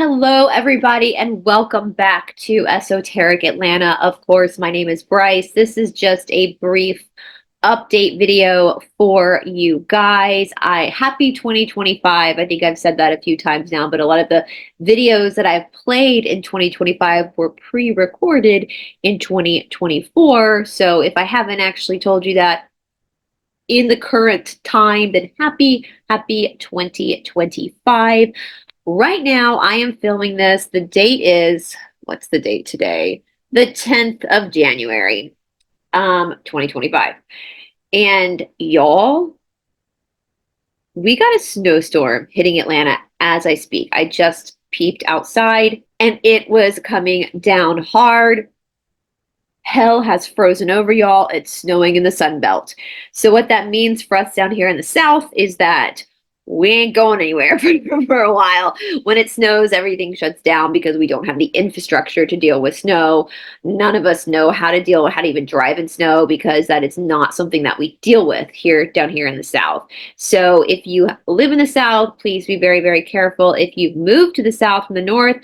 Hello, everybody, and welcome back to Esoteric Atlanta. Of course, my name is Bryce. This is just a brief update video for you guys. Happy 2025. I think I've said that a few times now, but a lot of the videos that I've played in 2025 were pre-recorded in 2024. So if I haven't actually told you that in the current time, then happy 2025. Right now, I am filming this. The date is, what's the date today? The 10th of January, 2025. And y'all, we got a snowstorm hitting Atlanta as I speak. I just peeped outside and it was coming down hard. Hell has frozen over, y'all. It's snowing in the Sun Belt. So what that means for us down here in the South is that we ain't going anywhere for a while. When it snows, everything shuts down because we don't have the infrastructure to deal with snow. None of us know how to even drive in snow because that is not something that we deal with down here in the South. So if you live in the South, please be very, very careful. If you've moved to the South from the North,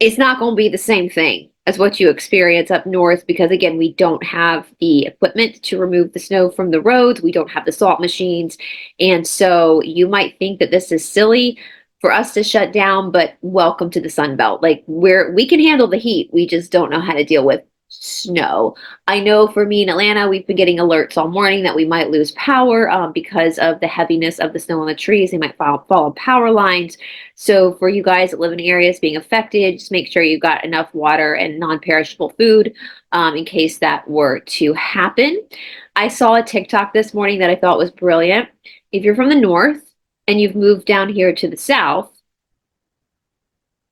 it's not going to be the same thing as what you experience up north because, again, we don't have the equipment to remove the snow from the roads. We don't have the salt machines. And so you might think that this is silly for us to shut down, but welcome to the Sun Belt. Like, we can handle the heat. We just don't know how to deal with snow. I know for me in Atlanta, we've been getting alerts all morning that we might lose power because of the heaviness of the snow on the trees. They might fall on power lines. So for you guys that live in areas being affected, just make sure you've got enough water and non-perishable food in case that were to happen. I saw a TikTok this morning that I thought was brilliant. If you're from the North and you've moved down here to the South,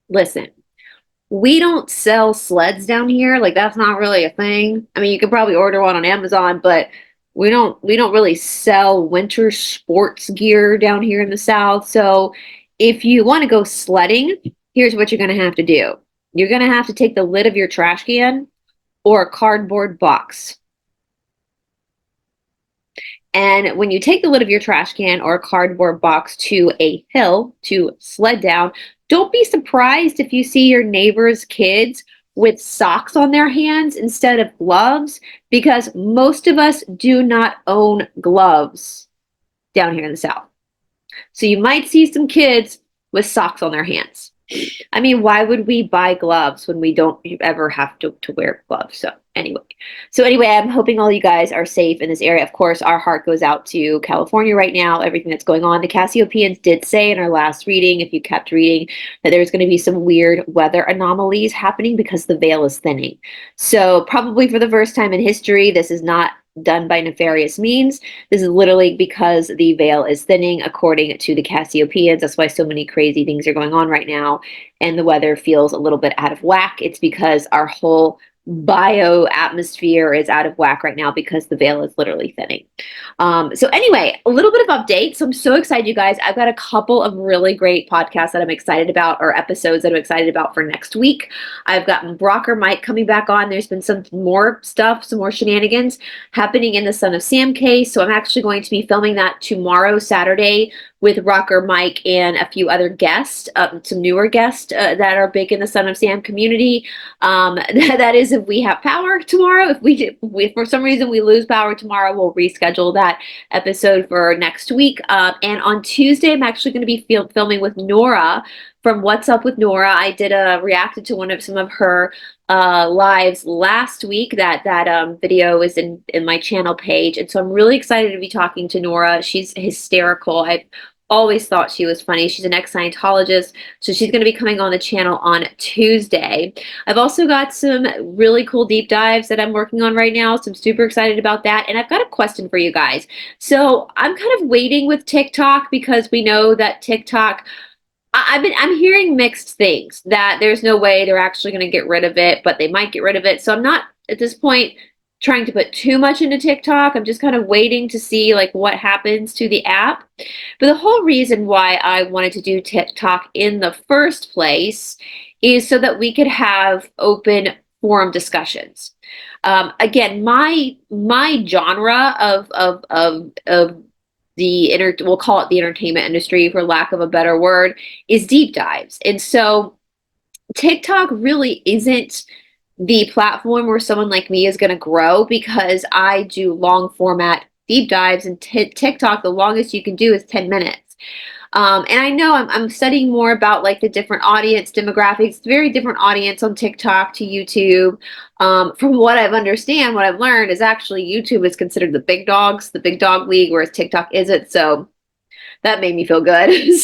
listen. We don't sell sleds down here. Like, that's not really a thing. I mean, you could probably order one on Amazon, but we don't really sell winter sports gear down here in the South. So if you want to go sledding, here's what you're going to have to do. You're going to have to take the lid of your trash can or a cardboard box. And when you take the lid of your trash can or a cardboard box to a hill to sled down, don't be surprised if you see your neighbor's kids with socks on their hands instead of gloves, because most of us do not own gloves down here in the South. So you might see some kids with socks on their hands. I mean, why would we buy gloves when we don't ever have to wear gloves? So anyway, I'm hoping all you guys are safe in this area. Of course, our heart goes out to California right now, everything that's going on. The Cassiopeians did say in our last reading, if you kept reading, that there's going to be some weird weather anomalies happening because the veil is thinning. So probably for the first time in history, this is not done by nefarious means. This is literally because the veil is thinning, according to the Cassiopeians. That's why so many crazy things are going on right now, and the weather feels a little bit out of whack. It's because our whole bioatmosphere is out of whack right now because the veil is literally thinning. So anyway, a little bit of updates. I'm so excited, you guys. I've got a couple of really great podcasts that I'm excited about, or episodes that I'm excited about for next week. I've got Brock Mike coming back on. There's been some more stuff, some more shenanigans happening in the Son of Sam case. So I'm actually going to be filming that tomorrow, Saturday, with Rocker Mike and a few other guests, some newer guests that are big in the Son of Sam community. That is if we have power tomorrow. If for some reason we lose power tomorrow, we'll reschedule that episode for next week. And on Tuesday, I'm actually going to be filming with Nora from What's Up with Nora. I did reacted to some of her lives last week. That video is in my channel page, and so I'm really excited to be talking to Nora. She's hysterical. I've always thought she was funny. She's an ex-Scientologist, so she's going to be coming on the channel on Tuesday. I've also got some really cool deep dives that I'm working on right now, so I'm super excited about that. And I've got a question for you guys. So I'm kind of waiting with TikTok because we know that TikTok, I'm hearing mixed things, that there's no way they're actually going to get rid of it, but they might get rid of it. So I'm not at this point trying to put too much into TikTok. I'm just kind of waiting to see like what happens to the app. But the whole reason why I wanted to do TikTok in the first place is so that we could have open forum discussions. Again, my genre of we'll call it the entertainment industry for lack of a better word, is deep dives. And so TikTok really isn't the platform where someone like me is going to grow, because I do long format deep dives, and TikTok, the longest you can do is 10 minutes. And I know I'm studying more about like the different audience demographics, very different audience on TikTok to YouTube. From what I've understand, what I've learned is actually YouTube is considered the big dogs, the big dog league, whereas TikTok isn't. So that made me feel good.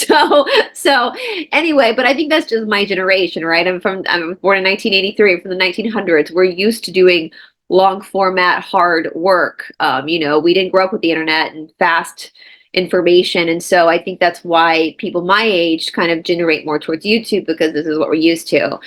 So anyway, but I think that's just my generation, right? I'm born in 1983, from the 1900s. We're used to doing long format, hard work. We didn't grow up with the internet and fast information. And so I think that's why people my age kind of generate more towards YouTube, because this is what we're used to.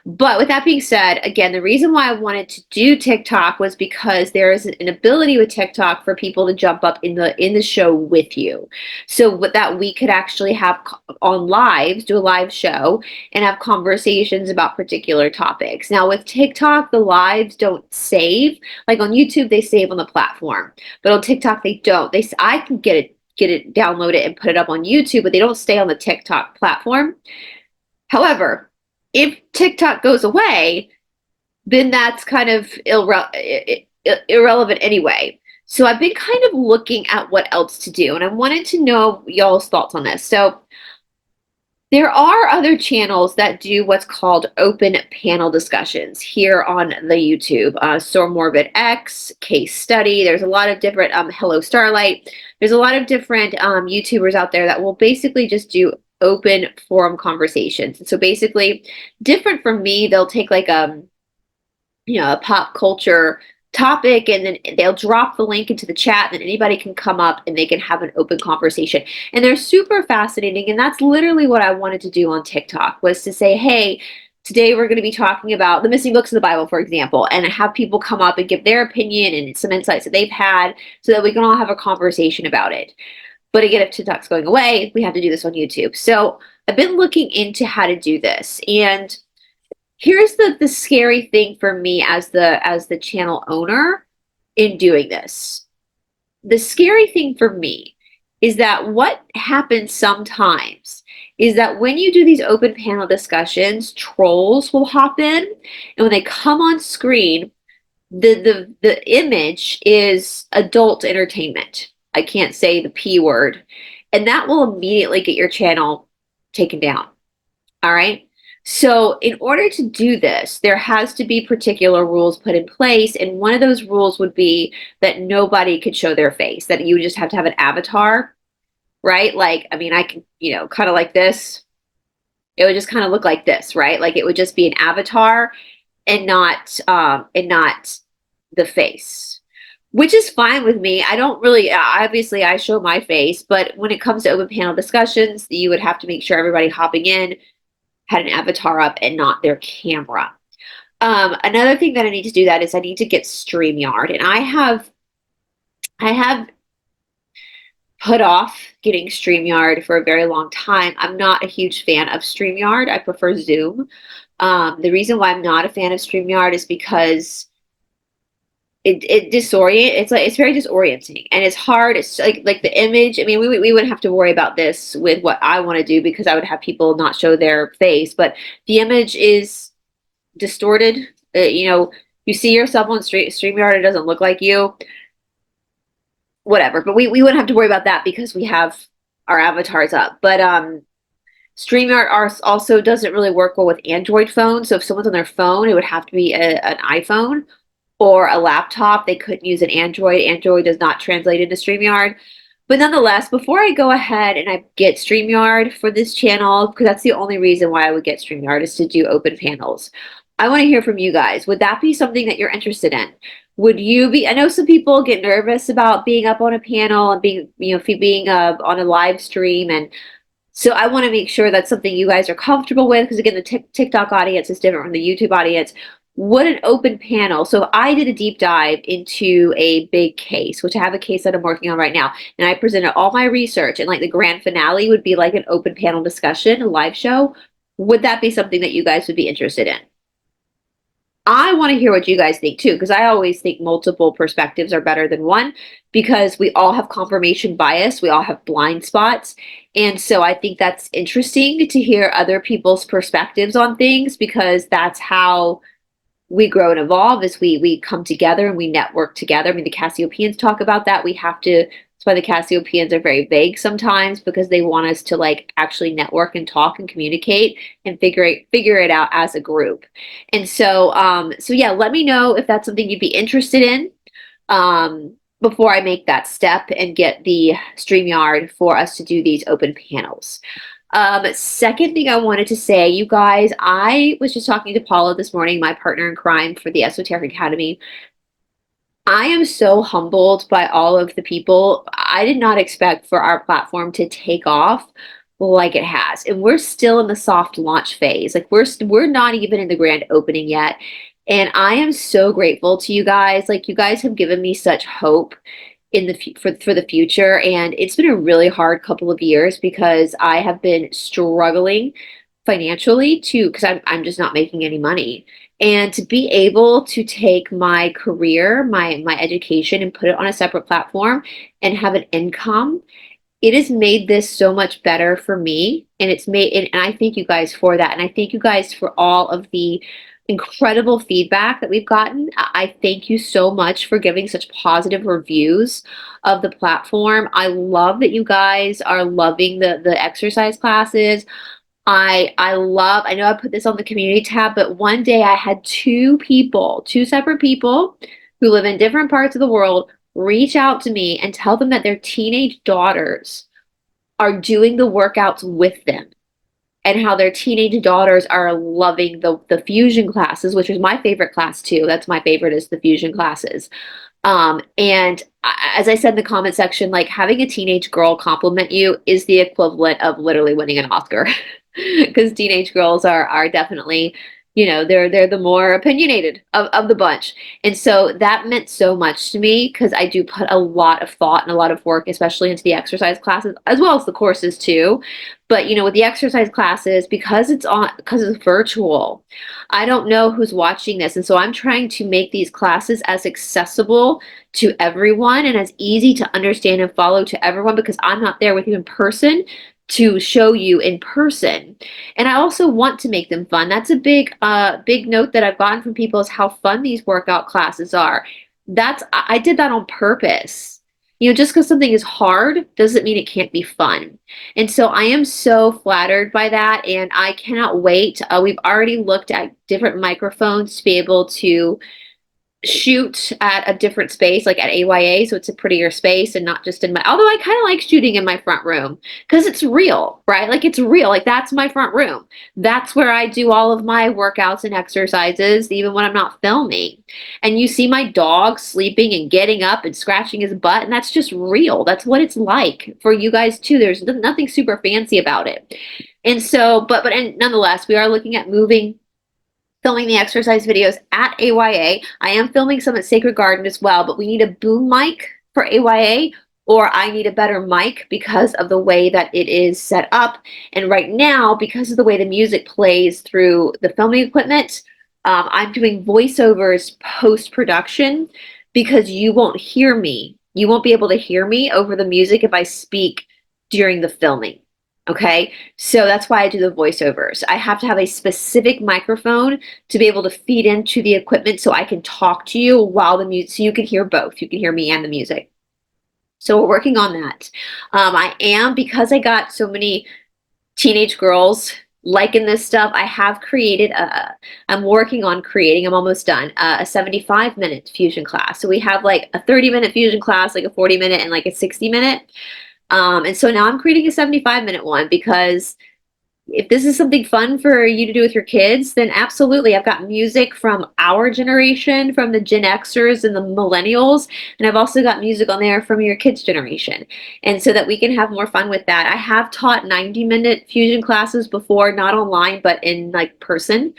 But with that being said, again, the reason why I wanted to do TikTok was because there is an ability with TikTok for people to jump up in the show with you. So that we could actually have on lives, do a live show and have conversations about particular topics. Now with TikTok, the lives don't save. Like on YouTube, they save on the platform, but on TikTok, they don't. I can get it, download it and put it up on YouTube, but they don't stay on the TikTok platform. However, if TikTok goes away, then that's kind of irrelevant anyway. So I've been kind of looking at what else to do, and I wanted to know y'all's thoughts on this. So there are other channels that do what's called open panel discussions here on the YouTube. So Morbid X, Case Study. There's a lot of different, Hello Starlight. There's a lot of different YouTubers out there that will basically just do open forum conversations. And so basically, different from me, they'll take like a pop culture topic, and then they'll drop the link into the chat, and anybody can come up and they can have an open conversation. And they're super fascinating, and that's literally what I wanted to do on TikTok, was to say, hey, today we're going to be talking about the missing books in the Bible, for example, and have people come up and give their opinion and some insights that they've had, so that we can all have a conversation about it. But again, if TikTok's going away, we have to do this on YouTube. So I've been looking into how to do this, and here's the scary thing for me as the channel owner in doing this. The scary thing for me is that what happens sometimes is that when you do these open panel discussions, trolls will hop in, and when they come on screen, the image is adult entertainment. I can't say the P word, and that will immediately get your channel taken down. All right. So in order to do this, there has to be particular rules put in place. And one of those rules would be that nobody could show their face, that you just have to have an avatar, right? Like, I mean, I can, kind of like this. It would just kind of look like this, right? Like it would just be an avatar and not the face, which is fine with me. I don't really, obviously I show my face, but when it comes to open panel discussions, you would have to make sure everybody hopping in had an avatar up and not their camera. Another thing that I need to do that is I need to get StreamYard, and I have put off getting StreamYard for a very long time. I'm not a huge fan of StreamYard. I prefer Zoom. The reason why I'm not a fan of StreamYard is because it's very disorienting, and it's hard. It's like the image. I mean, we wouldn't have to worry about this with what I want to do, because I would have people not show their face, but the image is distorted. You see yourself on StreamYard, it doesn't look like you. Whatever, but we wouldn't have to worry about that because we have our avatars up. But StreamYard also doesn't really work well with Android phones. So if someone's on their phone, it would have to be an iPhone or a laptop. They couldn't use an Android. Android does not translate into StreamYard. But nonetheless, before I go ahead and I get StreamYard for this channel, because that's the only reason why I would get StreamYard, is to do open panels. I want to hear from you guys. Would that be something that you're interested in? Would you be, I know some people get nervous about being up on a panel and being on a live stream. And so I want to make sure that's something you guys are comfortable with, because again, the TikTok audience is different from the YouTube audience. What an open panel. So I did a deep dive into a big case, which I have a case that I'm working on right now. And I presented all my research, and like the grand finale would be like an open panel discussion, a live show. Would that be something that you guys would be interested in? I want to hear what you guys think too, because I always think multiple perspectives are better than one because we all have confirmation bias, we all have blind spots. And so I think that's interesting to hear other people's perspectives on things because that's how we grow and evolve as we come together and we network together. I mean, the Cassiopeans talk about that. We have to, that's why the Cassiopeans are very vague sometimes because they want us to like actually network and talk and communicate and figure it out as a group. And so so yeah, let me know if that's something you'd be interested in before I make that step and get the StreamYard for us to do these open panels. Second thing I wanted to say, you guys, I was just talking to Paula this morning, my partner in crime for the Esoteric Academy. I am so humbled by all of the people. I did not expect for our platform to take off like it has. And we're still in the soft launch phase. Like we're not even in the grand opening yet. And I am so grateful to you guys. Like you guys have given me such hope in the for the future, and it's been a really hard couple of years because I have been struggling financially too because I'm just not making any money. And to be able to take my career, my education and put it on a separate platform and have an income, it has made this so much better for me. And it's made, and I thank you guys for that. And I thank you guys for all of the incredible feedback that we've gotten. I thank you so much for giving such positive reviews of the platform. I love that you guys are loving the exercise classes. I know I put this on the community tab, but one day I had two separate people who live in different parts of the world reach out to me and tell them that their teenage daughters are doing the workouts with them and how their teenage daughters are loving the fusion classes, which is my favorite class too. That's my favorite is the fusion classes. And as I said in the comment section, like having a teenage girl compliment you is the equivalent of literally winning an Oscar because teenage girls are definitely, they're the more opinionated of the bunch. And so that meant so much to me because I do put a lot of thought and a lot of work, especially into the exercise classes as well as the courses too. But with the exercise classes, because it's virtual, I don't know who's watching this. And so I'm trying to make these classes as accessible to everyone and as easy to understand and follow to everyone because I'm not there with you in person to show you in person. And I also want to make them fun. That's a big note that I've gotten from people is how fun these workout classes are. I did that on purpose. Just because something is hard doesn't mean it can't be fun. And so I am so flattered by that, and I cannot wait. We've already looked at different microphones to be able to shoot at a different space, like at AYA, so it's a prettier space and not just although I kind of like shooting in my front room because it's real, right? Like it's real, like that's my front room. That's where I do all of my workouts and exercises, even when I'm not filming. And you see my dog sleeping and getting up and scratching his butt, and that's just real. That's what it's like for you guys too. There's nothing super fancy about it. And so, and nonetheless, we are looking at filming the exercise videos at AYA. I am filming some at Sacred Garden as well, but we need a boom mic for AYA, or I need a better mic because of the way that it is set up. And right now, because of the way the music plays through the filming equipment, I'm doing voiceovers post-production because you won't hear me. You won't be able to hear me over the music if I speak during the filming. Okay, so that's why I do the voiceovers. I have to have a specific microphone to be able to feed into the equipment so I can talk to you while the music, so you can hear both. You can hear me and the music. So we're working on that. Because I got so many teenage girls liking this stuff, I have created I'm working on creating, I'm almost done, a 75-minute fusion class. So we have like a 30-minute fusion class, like a 40-minute and like a 60-minute. And so now I'm creating a 75-minute one because if this is something fun for you to do with your kids, then absolutely. I've got music from our generation, from the Gen Xers and the millennials, and I've also got music on there from your kids' generation. And so that we can have more fun with that. I have taught 90-minute fusion classes before, not online, but in like person.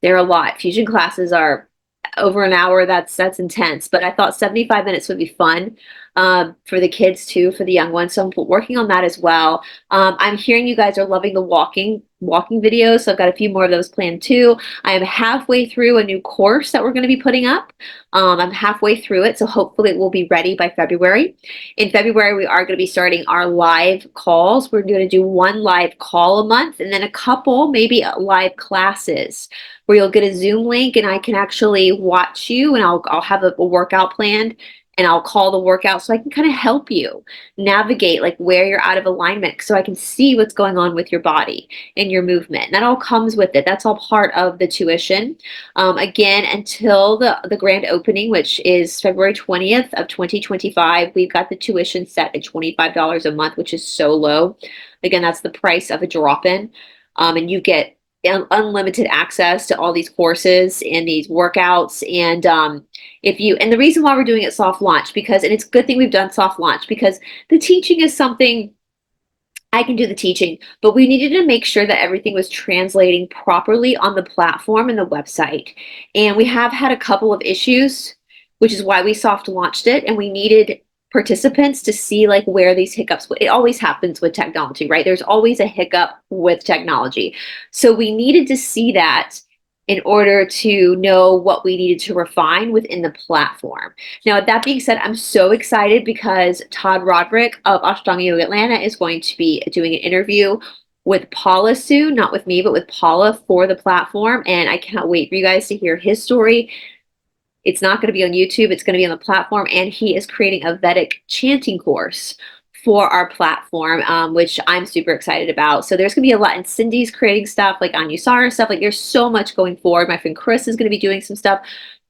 They're a lot. Fusion classes are over an hour. That's intense, but I thought 75 minutes would be fun. for the kids too, for the young ones. So I'm working on that as well. I'm hearing you guys are loving the walking videos, so I've got a few more of those planned too. I am halfway through a new course that we're going to be putting up. I'm halfway through it, so hopefully it will be ready by February. In February, we are going to be starting our live calls. We're going to do one live call a month and then a couple, maybe live classes where you'll get a Zoom link and I can actually watch you, and I'll have a workout planned, and I'll call the workout so I can kind of help you navigate like where you're out of alignment, so I can see what's going on with your body and your movement. And that all comes with it. That's all part of the tuition. Again, until the grand opening, which is February 20th of 2025, we've got the tuition set at $25 a month, which is so low. Again, that's the price of a drop-in. And you get unlimited access to all these courses and these workouts. And and the reason why we're doing it soft launch, because, and it's a good thing we've done soft launch, because the teaching is something I can do, the teaching, but we needed to make sure that everything was translating properly on the platform and the website. And we have had a couple of issues, which is why we soft launched it. And we needed participants to see like where these hiccups, it always happens with technology, right? There's always a hiccup with technology. So we needed to see that in order to know what we needed to refine within the platform. Now, that being said, I'm so excited because Todd Roderick of Ashtanga Yoga Atlanta is going to be doing an interview with Paula soon, not with me, but with Paula for the platform. And I cannot wait for you guys to hear his story. It's not going to be on YouTube. It's going to be on the platform. And he is creating a Vedic chanting course for our platform, which I'm super excited about. So there's going to be a lot. And Cindy's creating stuff like Anusara stuff. Like there's so much going forward. My friend Chris is going to be doing some stuff.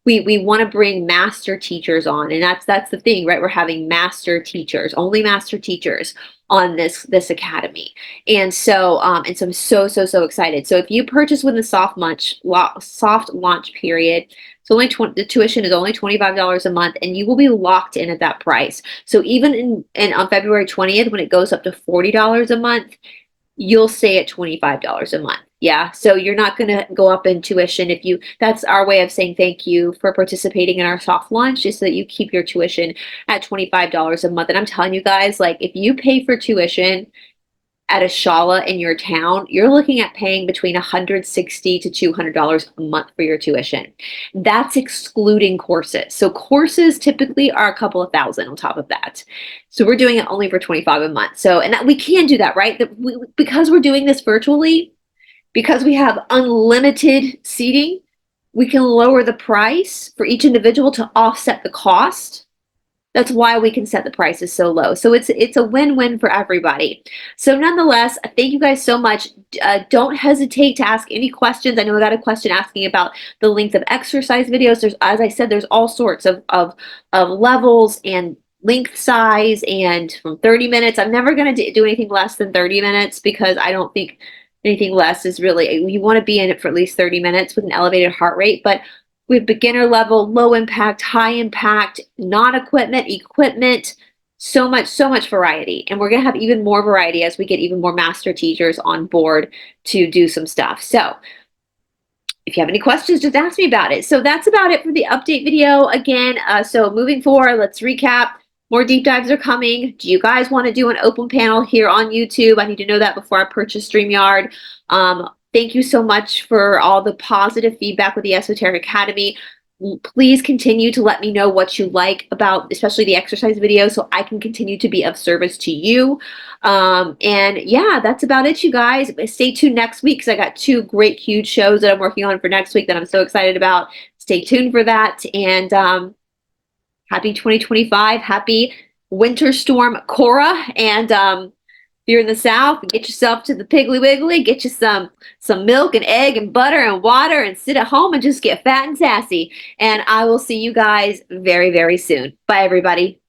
We want to bring master teachers on. And that's the thing, right? We're having master teachers, only master teachers on this academy. And so I'm so excited. So if you purchase within the soft launch period, so the tuition is only $25 a month, and you will be locked in at that price. So even on February 20th, when it goes up to $40 a month, you'll stay at $25 a month. Yeah. So you're not going to go up in tuition. That's our way of saying thank you for participating in our soft launch, is so that you keep your tuition at $25 a month. And I'm telling you guys, like if you pay for tuition at a shala in your town, you're looking at paying between $160 to $200 a month for your tuition. That's excluding courses. So courses typically are a couple of thousand on top of that. So we're doing it only for $25 a month. So, and that we can do that, right? Because we're doing this virtually, because we have unlimited seating, we can lower the price for each individual to offset the cost. That's why we can set the prices so low. So it's a win-win for everybody. So nonetheless, thank you guys so much. Don't hesitate to ask any questions. I know I got a question asking about the length of exercise videos. There's, as I said, there's all sorts of levels and length size, and from 30 minutes. I'm never going to do anything less than 30 minutes because I don't think anything less is really, you want to be in it for at least 30 minutes with an elevated heart rate. But we have beginner level, low impact, high impact, equipment, so much variety. And we're going to have even more variety as we get even more master teachers on board to do some stuff. So if you have any questions, just ask me about it. So that's about it for the update video. Again, so moving forward, let's recap. More deep dives are coming. Do you guys want to do an open panel here on YouTube? I need to know that before I purchase StreamYard. Thank you so much for all the positive feedback with the Esoteric Academy. Please continue to let me know what you like about, especially the exercise videos, so I can continue to be of service to you. And yeah, that's about it, you guys. Stay tuned next week because I got two great, huge shows that I'm working on for next week that I'm so excited about. Stay tuned for that. And happy 2025. Happy winter storm Cora. And if you're in the South, get yourself to the Piggly Wiggly, get you some milk and egg and butter and water, and sit at home and just get fat and sassy. And I will see you guys very, very soon. Bye, everybody.